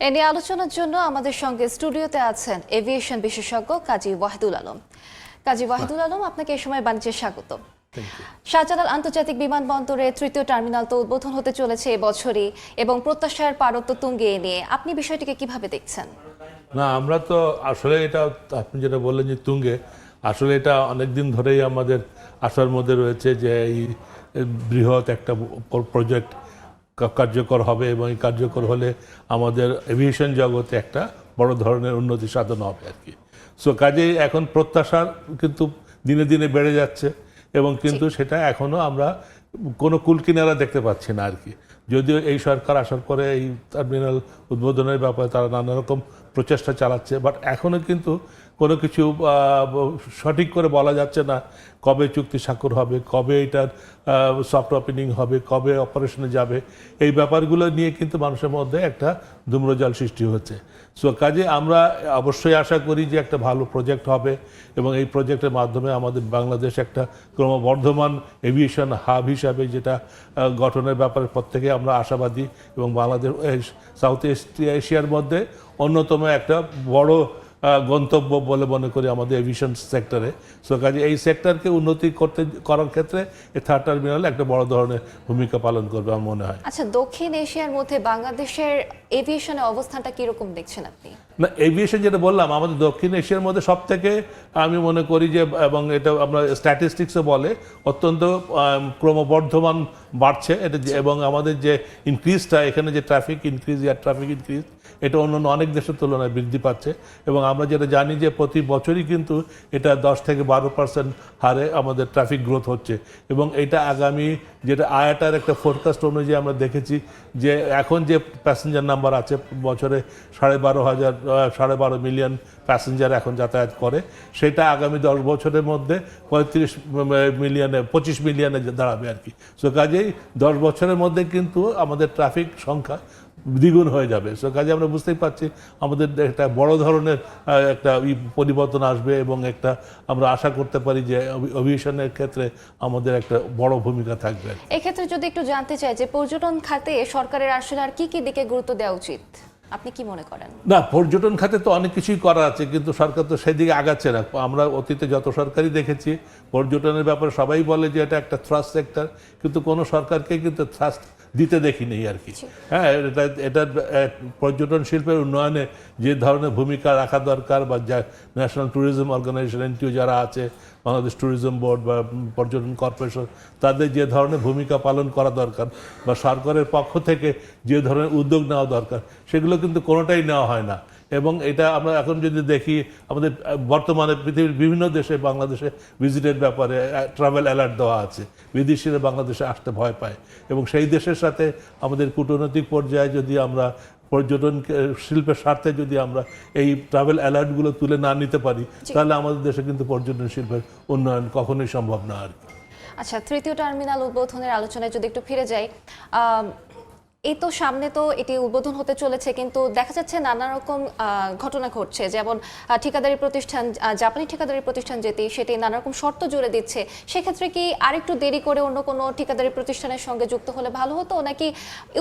এ নিয়ে আলোচনার জন্য আমাদের সঙ্গে স্টুডিওতে আছেন এভিয়েশন বিশেষজ্ঞ কাজী ওয়াহিদুল আলম। কাজী ওয়াহিদুল আলম, আপনাকে এই সময় বাণিজ্যে স্বাগত। শাহজালাল আন্তর্জাতিক বিমানবন্দরের তৃতীয় টার্মিনাল তো উদ্বোধন হতে চলেছে এবছরই এবং প্রত্যাশার পারত্ব তুঙ্গে নিয়ে আপনি বিষয়টিকে কিভাবে দেখছেন? না, আমরা তো আসলে এটা আপনি যেটা বললেন যে তুঙ্গে, আসলে এটা অনেক দিন ধরেই আমাদের আশার মধ্যে রয়েছে যে এই বৃহৎ একটা প্রজেক্ট কার্যকর হবে এবং এই কার্যকর হলে আমাদের এভিয়েশন জগতে একটা বড় ধরনের উন্নতি সাধন হবে আর কি। সো কাজেই এখন প্রত্যাশা কিন্তু দিনে দিনে বেড়ে যাচ্ছে এবং কিন্তু সেটা এখনও আমরা কোনো কুলকিনারা দেখতে পাচ্ছি না আর কি। যদিও এই সরকার আসার পরে এই টার্মিনাল উদ্বোধনের ব্যাপারে তারা নানা রকম প্রচেষ্টা চালাচ্ছে, বাট এখনও কিন্তু কোনো কিছু সঠিক করে বলা যাচ্ছে না কবে চুক্তি স্বাক্ষর হবে, কবে এটার সফট ওপেনিং হবে, কবে অপারেশনে যাবে। এই ব্যাপারগুলো নিয়ে কিন্তু মানুষের মধ্যে একটা ধূম্রজাল সৃষ্টি হচ্ছে। সো কাজে আমরা অবশ্যই আশা করি যে একটা ভালো প্রজেক্ট হবে এবং এই প্রজেক্টের মাধ্যমে আমাদের বাংলাদেশ একটা ক্রমবর্ধমান এভিয়েশন হাব হিসাবে যেটা গঠনের ব্যাপারে প্রত্যেকে আমরা আশাবাদী এবং বাংলাদেশ সাউথ এশিয়ার মধ্যে অন্যতম একটা বড় গন্তব্য বলে মনে করি আমাদের এভিয়েশন সেক্টরে। সো কাজে এই সেক্টরকে উন্নতি করার ক্ষেত্রে এই থার্ড টার্মিনাল একটা বড় ধরনের ভূমিকা পালন করবে আমার মনে হয়। আচ্ছা, দক্ষিণ এশিয়ার মধ্যে বাংলাদেশের এভিয়েশনের অবস্থানটা কিরকম দেখছেন আপনি? না, এভিয়েশন যেটা বললাম আমাদের দক্ষিণ এশিয়ার মধ্যে সব থেকে আমি মনে করি যে, এবং এটা আমরা স্ট্যাটিস্টিক্সে বলে অত্যন্ত ক্রমবর্ধমান বাড়ছে এটা, এবং আমাদের যে ইনক্রিজটা এখানে যে traffic increase air traffic increase এটা অন্যান্য অনেক দেশের তুলনায় বৃদ্ধি পাচ্ছে এবং আমরা যেটা জানি যে প্রতি বছরই কিন্তু এটা 10 থেকে 12% হারে আমাদের ট্রাফিক গ্রোথ হচ্ছে এবং এটা আগামী যেটা আয়াটার একটা ফোরকাস্ট অনুযায়ী আমরা দেখেছি যে এখন যে প্যাসেঞ্জার নাম্বার আছে বছরে 12.5 মিলিয়ন প্যাসেঞ্জার এখন যাতায়াত করে, সেটা আগামী 10 বছরের মধ্যে 25 মিলিয়নে দাঁড়াবে আর কি। সো কাজেই 10 বছরের মধ্যে কিন্তু আমাদের ট্রাফিক সংখ্যা দ্বিগুণ হয়ে যাবে। সো কাজে আমরা বুঝতেই পারছি আমাদের একটা বড় ধরনের একটা পরিবর্তন আসবে এবং একটা আমরা আশা করতে পারি যে এভিয়েশনের ক্ষেত্রে আমাদের একটা বড় ভূমিকা থাকবে। এক্ষেত্রে যদি একটু জানতে চাই যে পর্যটন খাতে সরকারের আসলে আর কি কি দিকে গুরুত্ব দেওয়া উচিত, আপনি কি মনে করেন? না, পর্যটন খাতে তো অনেক কিছুই করা আছে কিন্তু সরকার তো সেদিকে আগাচ্ছে না। আমরা অতীতে যত সরকারই দেখেছি পর্যটনের ব্যাপারে সবাই বলে যে এটা একটা থ্রাস্ট সেক্টর, কিন্তু কোনো সরকারকে কিন্তু থ্রাস্ট দিতে দেখিনি আর কি। হ্যাঁ, এটা পর্যটন শিল্পের উন্নয়নে যে ধরনের ভূমিকা রাখা দরকার বা ন্যাশনাল ট্যুরিজম অর্গানাইজেশন এনটিও যারা আছে, বাংলাদেশ ট্যুরিজম বোর্ড বা পর্যটন কর্পোরেশন, তাদের যে ধরনের ভূমিকা পালন করা দরকার বা সরকারের পক্ষ থেকে যে ধরনের উদ্যোগ নেওয়া দরকার সেগুলো কিন্তু কোনোটাই নেওয়া হয় না। এবং এটা আমরা এখন যদি দেখি আমাদের বর্তমানে পৃথিবীর বিভিন্ন দেশে বাংলাদেশে ভিজিটের ব্যাপারে ট্রাভেল অ্যালার্ট দেওয়া আছে, বিদেশিরা বাংলাদেশে আসতে ভয় পায় এবং সেই দেশের সাথে আমাদের কূটনৈতিক পর্যায়ে যদি আমরা পর্যটন শিল্পের স্বার্থে যদি আমরা এই ট্রাভেল অ্যালার্টগুলো তুলে না নিতে পারি তাহলে আমাদের দেশে কিন্তু পর্যটন শিল্পের উন্নয়ন কখনোই সম্ভব না আর কি। আচ্ছা, তৃতীয় টার্মিনাল উদ্বোধনের আলোচনায় যদি একটু ফিরে যাই, এই তো সামনে তো এটি উদ্বোধন হতে চলেছে কিন্তু দেখা যাচ্ছে নানা রকম ঘটনা ঘটছে, যেমন ঠিকাদারি প্রতিষ্ঠান, জাপানি ঠিকাদারি প্রতিষ্ঠান সেটি নানা রকম শর্ত জুড়ে দিচ্ছে। সেক্ষেত্রে কি আরেকটু দেরি করে অন্য কোনো ঠিকাদারি প্রতিষ্ঠানের সঙ্গে যুক্ত হলে ভালো হতো নাকি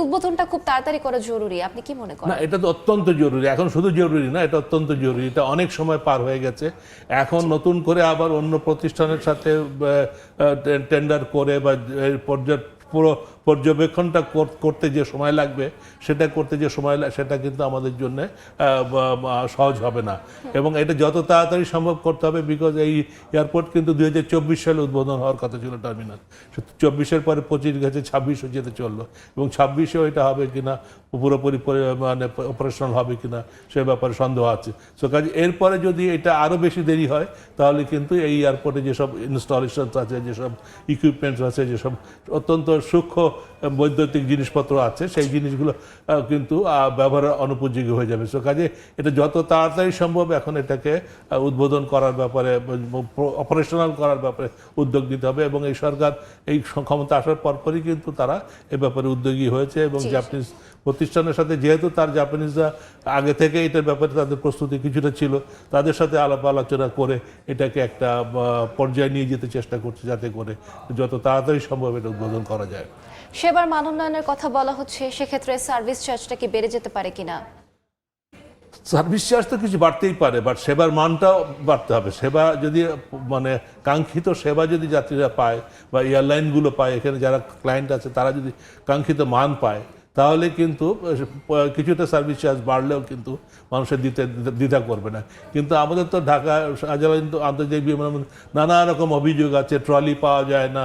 উদ্বোধনটা খুব তাড়াতাড়ি করা জরুরি, আপনি কি মনে করেন? না, এটা তো অত্যন্ত জরুরি, এখন শুধু জরুরি না, এটা অত্যন্ত জরুরি। এটা অনেক সময় পার হয়ে গেছে, এখন নতুন করে আবার অন্য প্রতিষ্ঠানের সাথে টেন্ডার করে বা পুরো পর্যবেক্ষণটা করতে যে সময় লাগবে সেটা কিন্তু আমাদের জন্য সহজ হবে না এবং এটা যত তাড়াতাড়ি সম্ভব করতে হবে, বিকজ এই এয়ারপোর্ট কিন্তু 2024 সালে উদ্বোধন হওয়ার কথা ছিল টার্মিনাল। 24-এর পরে 25 গেছে, 26 যেতে চললো এবং 26-এও এটা হবে কিনা পুরোপুরি মানে অপারেশনাল হবে কিনা সে ব্যাপারে সন্দেহ আছে। সো কাজে এরপরে যদি এটা আরও বেশি দেরি হয় তাহলে কিন্তু এই এয়ারপোর্টে যেসব ইনস্টলেশনস আছে, যেসব ইকুইপমেন্টস আছে, যেসব অত্যন্ত সূক্ষ্ম বৈদ্যুতিক জিনিসপত্র আছে সেই জিনিসগুলো কিন্তু ব্যবহারের অনুপযোগী হয়ে যাবে। সো কাজে এটা যত তাড়াতাড়ি সম্ভব এখন এটাকে উদ্বোধন করার ব্যাপারে, অপারেশনাল করার ব্যাপারে উদ্যোগ নিতে হবে এবং এই সরকার এই ক্ষমতা আসার পরপরই কিন্তু তারা এ ব্যাপারে উদ্যোগী হয়েছে এবং জাপানিজ প্রতিষ্ঠানের সাথে যেহেতু তার জাপানিজরা আগে থেকে এটার ব্যাপারে তাদের প্রস্তুতি কিছুটা ছিল, তাদের সাথে আলাপ আলোচনা করে এটাকে একটা পর্যায়ে নিয়ে যেতে চেষ্টা করছে যাতে করে যত তাড়াতাড়ি সম্ভব এটা উদ্বোধন করা যায়। সেবার মান উন্নয়নের কথা বলা হচ্ছে, সেক্ষেত্রে সার্ভিস চার্জটা কি বেড়ে যেতে পারে কিনা? সার্ভিস চার্জ তো কিছু বাড়তেই পারে, বাট সেবার মানটাও বাড়তে হবে। সেবা যদি মানে কাঙ্ক্ষিত সেবা যদি যাত্রীরা পায় বা এয়ারলাইনগুলো পায়, এখানে যারা ক্লায়েন্ট আছে তারা যদি কাঙ্ক্ষিত মান পায়, তাহলে কিন্তু কিছুটা সার্ভিস চার্জ বাড়লেও কিন্তু মানুষের দ্বিধা করবে না। কিন্তু আমাদের তো ঢাকা শাহজালাল আন্তর্জাতিক বিমানবন্দর নানা রকম অভিযোগ আছে, ট্রলি পাওয়া যায় না,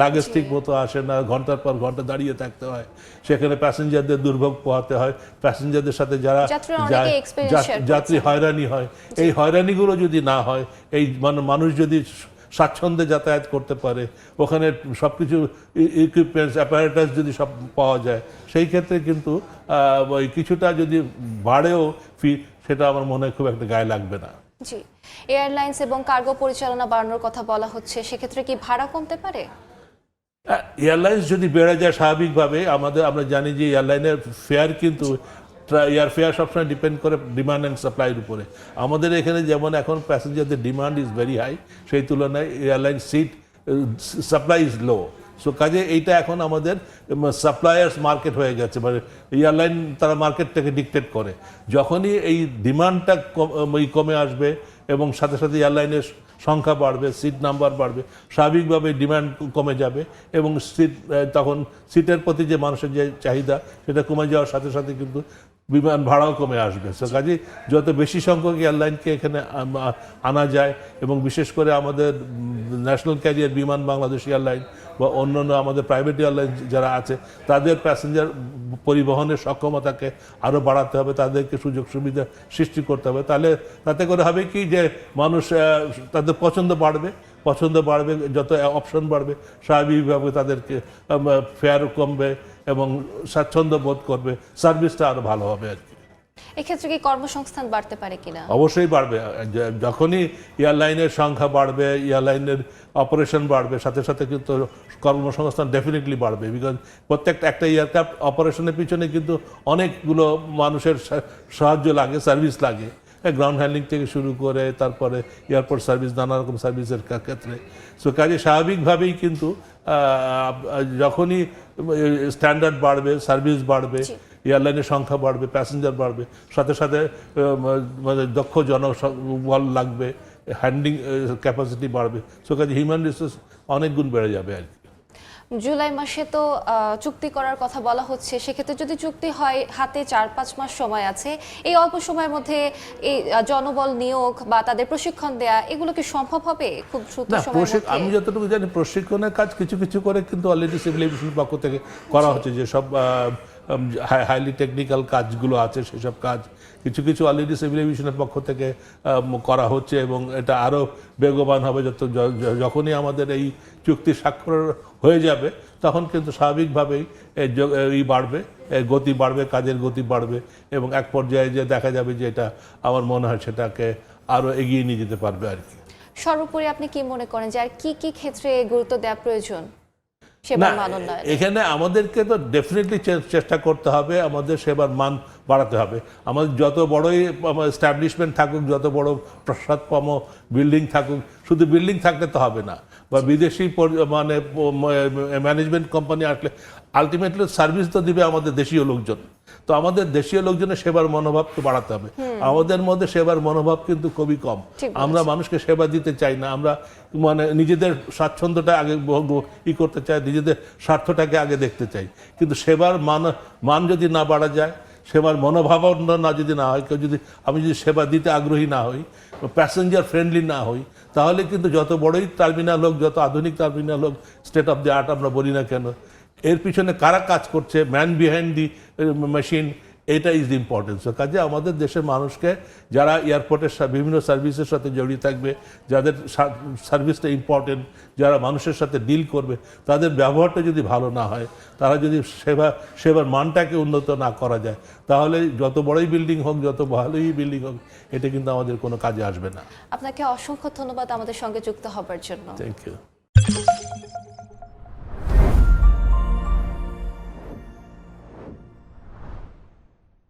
লাগেজ ঠিক মতো আসে না, ঘন্টার পর ঘন্টা দাঁড়িয়ে থাকতে হয়, সেখানে প্যাসেঞ্জারদের দুর্ভোগ পোহাতে হয়, প্যাসেঞ্জারদের সাথে যারা যাত্রী হয়রানি হয়। এই হয়রানিগুলো যদি না হয়, এই মানুষ যদি স্বাচ্ছন্দ্যে যাতায়াত করতে পারে, ওখানে সব কিছু ইকুইপমেন্টস অ্যাপারেটাস যদি সব পাওয়া যায়, সেই ক্ষেত্রে কিন্তু ওই কিছুটা যদি বাড়েও ফি, সেটা আমার মনে হয় খুব একটা গায়ে লাগবে না। জি, এয়ারলাইন্স এবং কার্গো পরিচালনা বাড়ানোর কথা বলা হচ্ছে, সেক্ষেত্রে কি ভাড়া কমতে পারে? এয়ারলাইন্স যদি বেড়ে যায় স্বাভাবিকভাবে, আমরা জানি যে এয়ারলাইনের ফেয়ার কিন্তু এয়ার ফেয়ার সবসময় ডিপেন্ড করে ডিমান্ড অ্যান্ড সাপ্লাইয়ের উপরে। আমাদের এখানে যেমন এখন প্যাসেঞ্জারদের ডিমান্ড ইজ ভেরি হাই, সেই তুলনায় airline seat supply is low. So কাজে এইটা এখন আমাদের সাপ্লায়ার্স মার্কেট হয়ে গেছে, মানে এয়ারলাইন তারা মার্কেটটাকে ডিকটেট করে। যখনই এই ডিমান্ডটা কমে আসবে এবং সাথে সাথে এয়ারলাইনের সংখ্যা বাড়বে, সিট নাম্বার বাড়বে, স্বাভাবিকভাবে ডিমান্ড কমে যাবে এবং তখন সিটের প্রতি যে মানুষের যে চাহিদা সেটা কমে যাওয়ার সাথে সাথে কিন্তু বিমান ভাড়াও কমে আসবে। সো কাজে যত বেশি সংখ্যক এয়ারলাইনকে এখানে আনা যায়, এবং বিশেষ করে আমাদের ন্যাশনাল ক্যারিয়ার বিমান বাংলাদেশ এয়ারলাইন বা অন্যান্য আমাদের প্রাইভেট এয়ারলাইন যারা আছে, তাদের প্যাসেঞ্জার পরিবহনের সক্ষমতাকে আরও বাড়াতে হবে, তাদেরকে সুযোগ সুবিধা সৃষ্টি করতে হবে। তাহলে তাতে করে হবে কি যে মানুষ তাদের পছন্দ বাড়বে, যত অপশন বাড়বে স্বাভাবিকভাবে তাদেরকে ফেয়ার কমবে এবং স্বাচ্ছন্দ্য বোধ করবে, সার্ভিসটা আরও ভালো হবে আর কি। এক্ষেত্রে কি কর্মসংস্থান বাড়তে পারে কিনা? অবশ্যই বাড়বে। যখনই এয়ারলাইনের সংখ্যা বাড়বে, এয়ারলাইনের অপারেশন বাড়বে, সাথে সাথে কিন্তু কর্মসংস্থান ডেফিনেটলি বাড়বে। বিকজ প্রত্যেকটা একটা এয়ারক্রাফট অপারেশনের পিছনে কিন্তু অনেকগুলো মানুষের সাহায্য লাগে, সার্ভিস লাগে, গ্রাউন্ড হ্যান্ডলিং থেকে শুরু করে তারপরে এয়ারপোর্ট সার্ভিস, নানা রকম সার্ভিসের ক্ষেত্রে। সো কাজে স্বাভাবিকভাবেই কিন্তু যখনই স্ট্যান্ডার্ড বাড়বে, সার্ভিস বাড়বে, এয়ারলাইনের সংখ্যা বাড়বে, প্যাসেঞ্জার বাড়বে, সাথে সাথে মানে দক্ষ জনবল লাগবে, হ্যান্ডলিং ক্যাপাসিটি বাড়বে। সো কাজে হিউম্যান রিসোর্স অনেক গুণ বেড়ে যাবে আর কি। জুলাই মাসে তো চুক্তি করার কথা বলা হচ্ছে, সেক্ষেত্রে যদি চুক্তি হয়, হাতে 4-5 মাস সময় আছে, এই অল্প সময়ের মধ্যে এই জনবল নিয়োগ বা তাদের প্রশিক্ষণ দেয়া, এগুলো কি সম্ভব হবে খুব দ্রুত সময়ের মধ্যে? আমি যতটুকু জানি প্রশিক্ষণের কাজ কিছু কিছু করে কিন্তু অলরেডি সিভিল এভিয়েশনের পক্ষ থেকে করা হচ্ছে, যে সব হাইলি টেকনিক্যাল কাজগুলো আছে সেসব কাজ কিছু কিছু অলরেডি সিভিল এভিয়েশনের পক্ষ থেকে করা হচ্ছে, এবং এটা আরও বেগবান হবে যখনই আমাদের এই চুক্তি স্বাক্ষর হয়ে যাবে, তখন কিন্তু স্বাভাবিকভাবেই এই বাড়বে, গতি বাড়বে, কাজের গতি বাড়বে, এবং এক পর্যায়ে যে দেখা যাবে যে এটা আমার মনে হয় সেটাকে আরও এগিয়ে নিয়ে যেতে পারবে আর কি। সর্বোপরি আপনি কি মনে করেন যে আর কি কি ক্ষেত্রে গুরুত্ব দেওয়া প্রয়োজন? না, এখানে আমাদেরকে তো ডেফিনেটলি চেষ্টা করতে হবে, আমাদের সেবার মান বাড়াতে হবে। আমাদের যত বড়ই এস্টাবলিশমেন্ট থাকুক, যত বড় প্রসাদপম বিল্ডিং থাকুক, শুধু বিল্ডিং থাকলে তো হবে না, বা বিদেশি মানে ম্যানেজমেন্ট কোম্পানি আসলে আলটিমেটলি সার্ভিস তো দিবে আমাদের দেশীয় লোকজন। তো আমাদের দেশীয় লোকজনের সেবার মনোভাবকে বাড়াতে হবে। আমাদের মধ্যে সেবার মনোভাব কিন্তু খুবই কম। আমরা মানুষকে সেবা দিতে চাই না, আমরা মানে নিজেদের স্বাচ্ছন্দ্যটা আগে করতে চাই, নিজেদের স্বার্থটাকে আগে দেখতে চাই। কিন্তু সেবার মান যদি না বাড়া যায়, সেবার মনোভাবনা না যদি না হয়, আমি যদি সেবা দিতে আগ্রহী না হই, প্যাসেঞ্জার ফ্রেন্ডলি না হই, তাহলে কিন্তু যত বড়ই টার্মিনাল হোক, যত আধুনিক টার্মিনাল হোক, স্টেট অফ দি আর্ট আমরা বলি না কেন, এর পিছনে কারা কাজ করছে, ম্যান বিহাইন্ড দি মেশিন, এটা ইজ ইম্পর্টেন্ট। সো কাজে আমাদের দেশের মানুষকে, যারা এয়ারপোর্টের বিভিন্ন সার্ভিসের সাথে জড়িয়ে থাকবে, যাদের সার্ভিসটা ইম্পর্টেন্ট, যারা মানুষের সাথে ডিল করবে, তাদের ব্যবহারটা যদি ভালো না হয়, তারা যদি সেবার মানটাকে উন্নত না করা যায়, তাহলে যত বড়ই বিল্ডিং হোক, যত ভালোই বিল্ডিং হোক, এটা কিন্তু আমাদের কোনো কাজে আসবে না। আপনাকে অসংখ্য ধন্যবাদ আমাদের সঙ্গে যুক্ত হবার জন্য। Thank you.